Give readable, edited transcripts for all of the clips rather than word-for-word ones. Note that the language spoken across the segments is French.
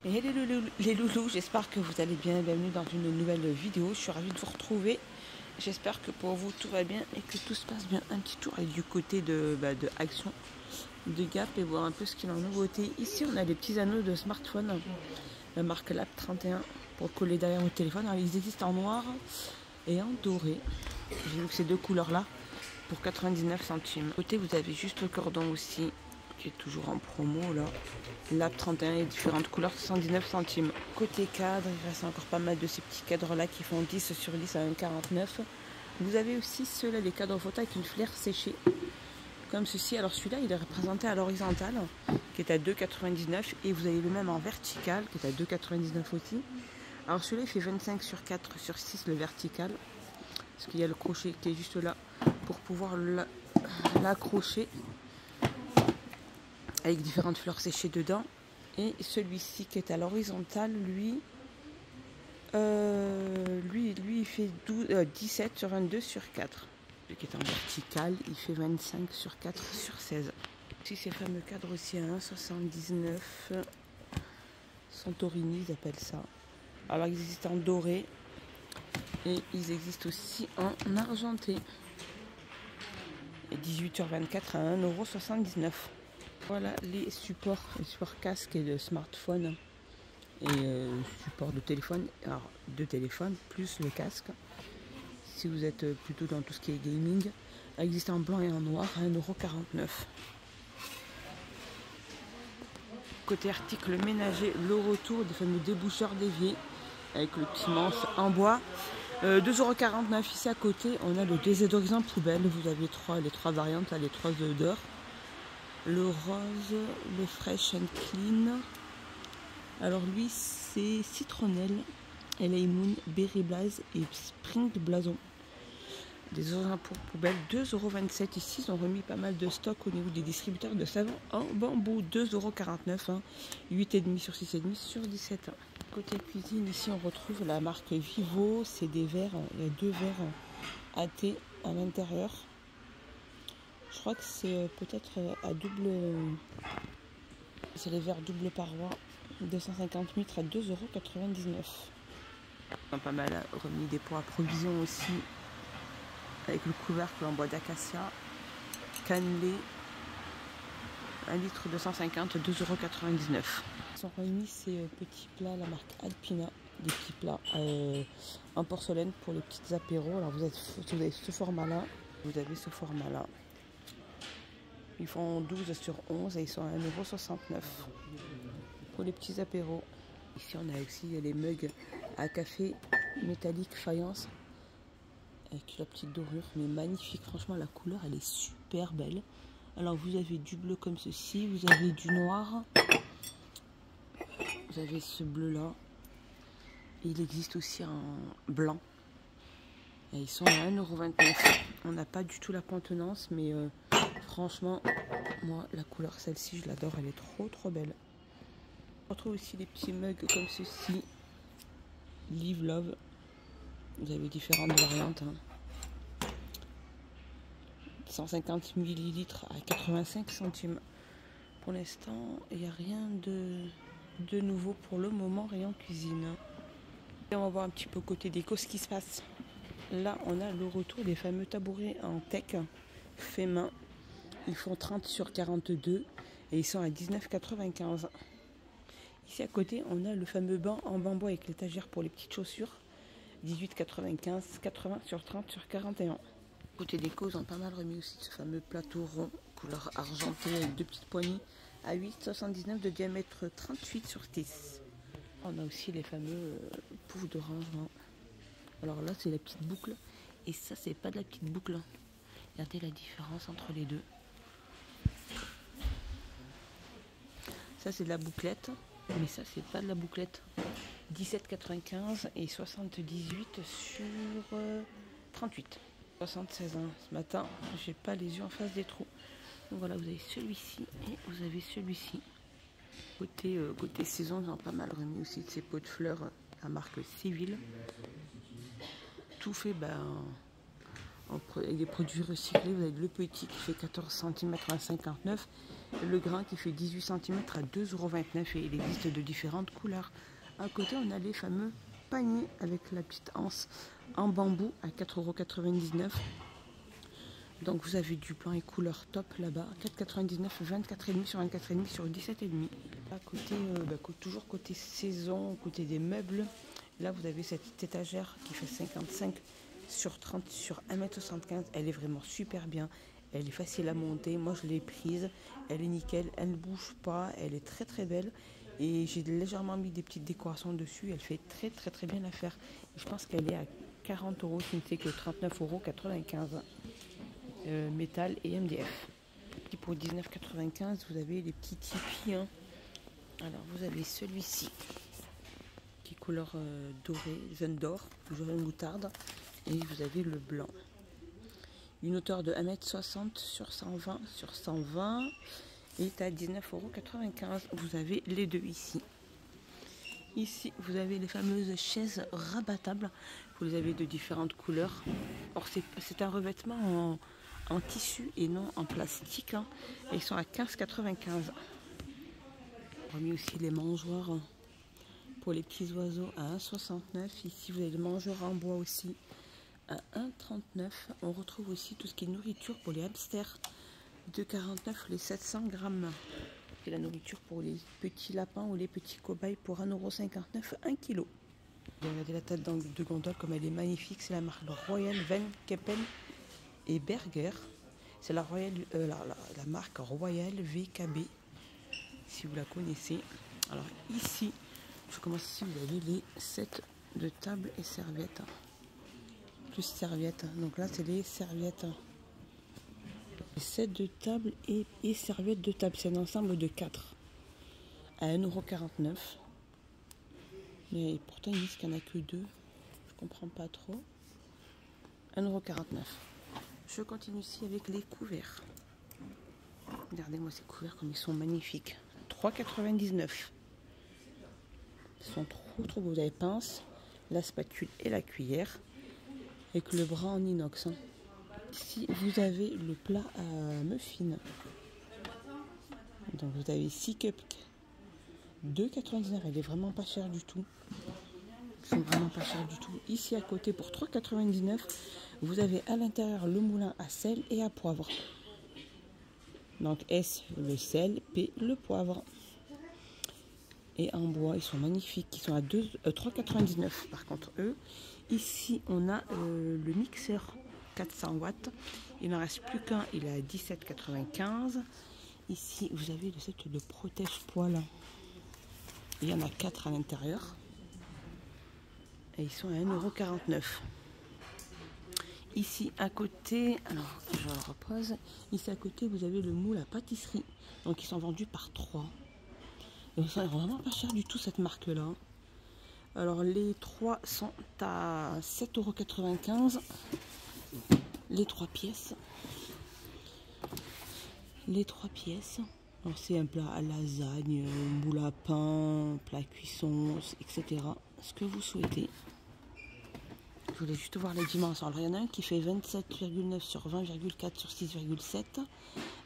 Et hello les loulous, j'espère que vous allez bien. Bienvenue dans une nouvelle vidéo. Je suis ravie de vous retrouver. J'espère que pour vous tout va bien et que tout se passe bien. Un petit tour du côté de Action, de Gap, et voir un peu ce qu'il y a en nouveauté. Ici on a des petits anneaux de smartphone, la marque Lap 31, pour coller derrière votre téléphone. Alors, ils existent en noir et en doré. J'ai vu que ces deux couleurs là pour 99 centimes. Côté vous avez juste le cordon aussi, qui est toujours en promo là. Lap 31 et différentes couleurs, 79 centimes. Côté cadre, il reste encore pas mal de ces petits cadres là qui font 10 sur 10 à 1,49. Vous avez aussi ceux-là, les cadres photo avec une flair séchée, comme ceci. Alors celui-là, il est représenté à l'horizontale, qui est à 2,99. Et vous avez le même en vertical, qui est à 2,99 aussi. Alors celui-là, il fait 25 sur 4 sur 6 le vertical. Parce qu'il y a le crochet qui est juste là, pour pouvoir l'accrocher, avec différentes fleurs séchées dedans. Et celui-ci qui est à l'horizontale, lui il fait 17 sur 22 sur 4. Celui qui est en vertical, il fait 25 sur 4 sur 16. Ici ces fameux cadres aussi à 1,79. Santorini, ils appellent ça. Alors ils existent en doré et ils existent aussi en argenté. Et 18 sur 24 à 1,79 €. Voilà les supports casque et de smartphone et support de téléphone, alors de téléphone plus le casque. Si vous êtes plutôt dans tout ce qui est gaming, ça existe en blanc et en noir à 1,49 €. Côté article ménager, le retour des fameux déboucheurs d'évier avec le petit manche en bois, 2,49 € ici à côté. On a le désodorisant poubelle, vous avez les trois variantes, les trois odeurs. Le rose, le fresh and clean. Alors lui c'est citronnelle, LA Moon, Berry Blaze et Spring Blason. Des odeurs pour poubelle, 2,27 € ici. Ils ont remis pas mal de stock au niveau des distributeurs de savon en bambou, 2,49 €, 8,5 sur 6,5 sur 17. Côté cuisine, ici on retrouve la marque Vivo. C'est des verres, il y a deux verres AT à l'intérieur. Je crois que c'est peut-être à double. C'est les verres double paroi, 250 litres à 2,99 €. Pas mal remis des pots à provision aussi, avec le couvercle en bois d'acacia, cannelé, 1 litre 250, 2,99 €. Ils sont remis ces petits plats, la marque Alpina, des petits plats en porcelaine pour les petites apéros. Alors vous avez ce format-là, Ils font 12 sur 11 et ils sont à 1,69 € pour les petits apéros. Ici on a aussi les mugs à café métallique faïence avec la petite dorure, mais magnifique. Franchement la couleur elle est super belle. Alors vous avez du bleu comme ceci, vous avez du noir, vous avez ce bleu là, et il existe aussi en blanc. Et ils sont à 1,29 €. On n'a pas du tout la contenance, mais franchement, moi, la couleur, celle-ci, je l'adore. Elle est trop belle. On retrouve aussi des petits mugs comme ceci. Live Love. Vous avez différentes variantes. 150 ml à 85 centimes. Pour l'instant, il n'y a rien de nouveau pour le moment, rayon cuisine. Et on va voir un petit peu côté déco ce qui se passe. Là, on a le retour des fameux tabourets en teck fait main. Ils font 30 sur 42 et ils sont à 19,95 €. Ici à côté, on a le fameux banc en bambou avec l'étagère pour les petites chaussures. 18,95 €, 80 sur 30 sur 41. Côté déco, ils ont pas mal remis aussi ce fameux plateau rond, couleur argentée avec deux petites poignées à 8,79 € de diamètre, 38 sur 10. On a aussi les fameux poufs de rangement. Alors là, c'est la petite boucle. Et ça, c'est pas de la petite boucle. Regardez la différence entre les deux. Ça, c'est de la bouclette. Mais ça, c'est pas de la bouclette. 17,95 € et 78 sur 38. 76 ans. Ce matin, j'ai pas les yeux en face des trous. Donc voilà, vous avez celui-ci et vous avez celui-ci. Côté saison, ils ont pas mal remis aussi de ces pots de fleurs à marque Civil. Tout fait avec des produits recyclés. Vous avez le petit qui fait 14 cm à 59 Le grain qui fait 18 cm à 2,29 € et il existe de différentes couleurs. À côté, on a les fameux paniers avec la petite anse en bambou à 4,99 €. Donc vous avez du blanc et couleur top là-bas, 4,99 €, 24,5 sur 24,5 sur 17,5. À côté, toujours côté saison, côté des meubles, là vous avez cette étagère qui fait 55 sur 30 sur 1,75 m. Elle est vraiment super bien, elle est facile à monter. Moi je l'ai prise, elle est nickel, elle ne bouge pas, elle est très très belle. Et j'ai légèrement mis des petites décorations dessus, elle fait très bien l'affaire. Je pense qu'elle est à 40 €, qui ne fait que 39,95 €. Métal et MDF. Et pour 19,95 € vous avez les petits tipis. Alors vous avez celui-ci qui est couleur dorée, jaune d'or, jaune moutarde, et vous avez le blanc. Une hauteur de 1,60 m sur 120 sur 120 et est à 19,95 €. Vous avez les deux ici. Ici, vous avez les fameuses chaises rabattables. Vous les avez de différentes couleurs. Or, c'est un revêtement en tissu et non en plastique. Et ils sont à 15,95 €. Remis aussi les mangeoires pour les petits oiseaux à 1,69 €. Ici, vous avez les mangeoires en bois aussi à 1,39 €. On retrouve aussi tout ce qui est nourriture pour les hamsters. 2,49 € les 700 grammes. Et la nourriture pour les petits lapins ou les petits cobayes pour 1,59 € 1 kg. Regardez la tête de gondole comme elle est magnifique. C'est la marque Royal Van Keppen et Berger. C'est la marque Royal VKB, si vous la connaissez. Alors ici, je commence ici, vous avez les sets de table et serviettes. Plus serviettes. Donc là, c'est les serviettes. Les sets de table et serviettes de table. C'est un ensemble de 4 à 1,49 €. Mais pourtant, ils disent qu'il n'y en a que 2. Je comprends pas trop. 1,49 €. Je continue ici avec les couverts. Regardez-moi ces couverts comme ils sont magnifiques. 3,99 €. Ils sont trop beaux. Vous avez pince, la spatule et la cuillère. Avec le bras en inox. Ici, vous avez le plat à muffins. Donc vous avez 6 cupcakes. 2,99 €. Elle est vraiment pas chère du tout. Ils sont vraiment pas chers du tout. Ici à côté, pour 3,99 €, vous avez à l'intérieur le moulin à sel et à poivre. Donc S le sel, P le poivre. Et en bois, ils sont magnifiques. Ils sont à 3,99 € par contre eux. Ici, on a le mixeur 400 watts. Il n'en reste plus qu'un. Il est à 17,95 €. Ici, vous avez le set de protège-poils. Il y en a 4 à l'intérieur. Et ils sont à 1,49 €. Ici à côté, alors je le repose. Ici à côté, vous avez le moule à pâtisserie. Donc ils sont vendus par 3. Et ça n'est vraiment pas cher du tout cette marque-là. Alors les 3 sont à 7,95 €. Les 3 pièces. Les 3 pièces. Alors c'est un plat à lasagne, moule à pain, plat cuisson, etc. Ce que vous souhaitez. Je voulais juste voir les dimensions. Alors il y en a un qui fait 27,9 sur 20,4 sur 6,7.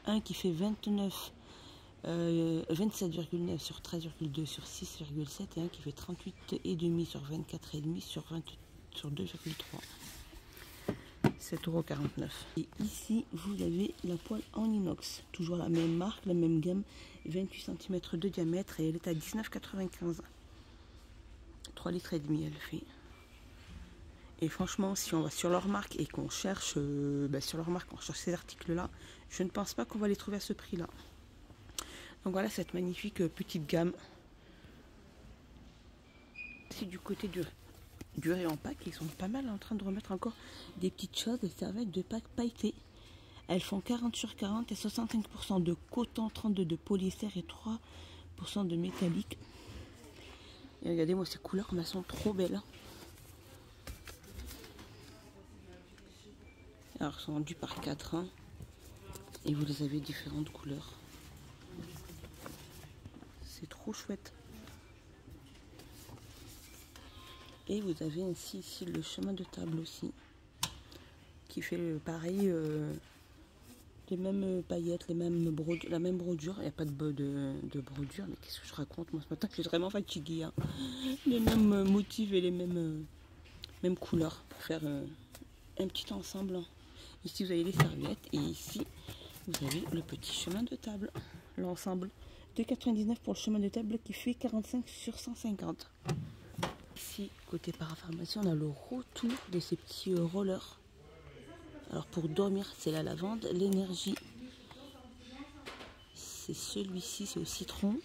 Un qui fait 27,9 sur 13,2 sur 6,7. Et un qui fait 38,5 sur 24,5 sur 2,3. 7,49 €. Et ici, vous avez la poêle en inox. Toujours la même marque, la même gamme. 28 cm de diamètre et elle est à 19,95 €. 3,5 litres elle fait. Et franchement, si on va sur leur marque et qu'on cherche sur leur marque, on cherche ces articles-là, je ne pense pas qu'on va les trouver à ce prix-là. Donc voilà cette magnifique petite gamme. C'est du côté du rayon pack, ils sont pas mal en train de remettre encore des petites choses, des serviettes de pack pailletées. Elles font 40 sur 40 et 65% de coton, 32% de polyester et 3% de métallique. Et regardez-moi ces couleurs, elles sont trop belles. Alors, ils sont vendus par 4 et vous les avez différentes couleurs. C'est trop chouette. Et vous avez ainsi ici le chemin de table aussi, qui fait pareil les mêmes paillettes, la même brodure. Il n'y a pas de brodure, mais qu'est-ce que je raconte moi ce matin? Je suis vraiment fatiguée. Hein. Les mêmes motifs et les mêmes couleurs pour faire un petit ensemble. Ici vous avez les serviettes et ici vous avez le petit chemin de table. L'ensemble de 2,99 pour le chemin de table qui fait 45 sur 150. Ici, côté parapharmacie, on a le retour de ces petits rollers. Alors pour dormir, c'est la lavande. L'énergie, c'est celui-ci, c'est au citron.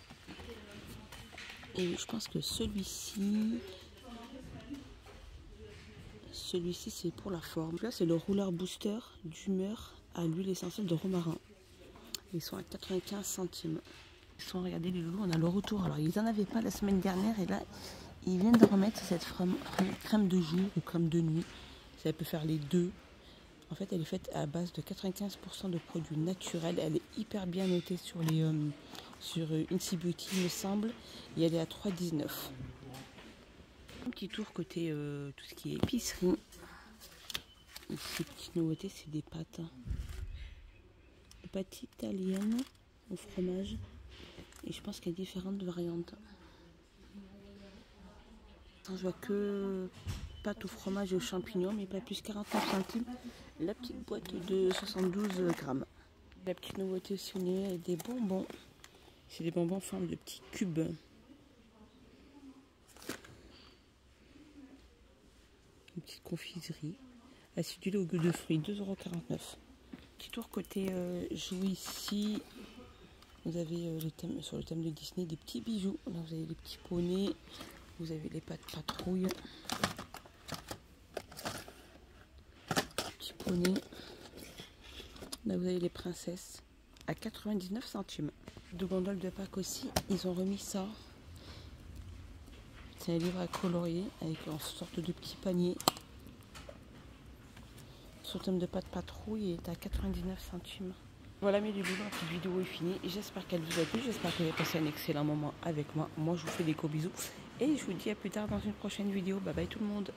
Et je pense que celui-ci, c'est pour la forme. Là, c'est le roller booster d'humeur à l'huile essentielle de romarin. Ils sont à 95 centimes. Ils sont, regardez les loulous, on a le retour. Alors, ils n'en avaient pas la semaine dernière et là, ils viennent de remettre cette crème de jour ou crème de nuit. Ça peut faire les deux. En fait, elle est faite à base de 95% de produits naturels. Elle est hyper bien notée sur Incy Beauty, il me semble. Et elle est à 3,19. Un petit tour côté tout ce qui est épicerie. Ici, petite nouveauté, c'est des pâtes. Des pâtes italiennes au fromage. Et je pense qu'il y a différentes variantes. Je vois que pâte au fromage et aux champignons, mais pas plus 49 centimes. La petite boîte de 72 grammes. La petite nouveauté aussi, on est des bonbons. C'est des bonbons en forme de petits cubes. Une petite confiserie. Acidulée au goût de fruits, 2,49 €. Petit tour côté jouets ici. Vous avez sur le thème de Disney des petits bijoux. Là, vous avez les petits poneys. Vous avez les pattes patrouilles. Petits poneys. Là, vous avez les princesses à 99 centimes. De gondole de Pâques aussi, ils ont remis ça. C'est un livre à colorier avec une sorte de petit panier. Sur le thème de pâte patrouille, il est à 99 centimes. Voilà mes loulous, la petite vidéo est finie. J'espère qu'elle vous a plu. J'espère que vous avez passé un excellent moment avec moi. Moi, je vous fais des gros bisous. Et je vous dis à plus tard dans une prochaine vidéo. Bye bye tout le monde.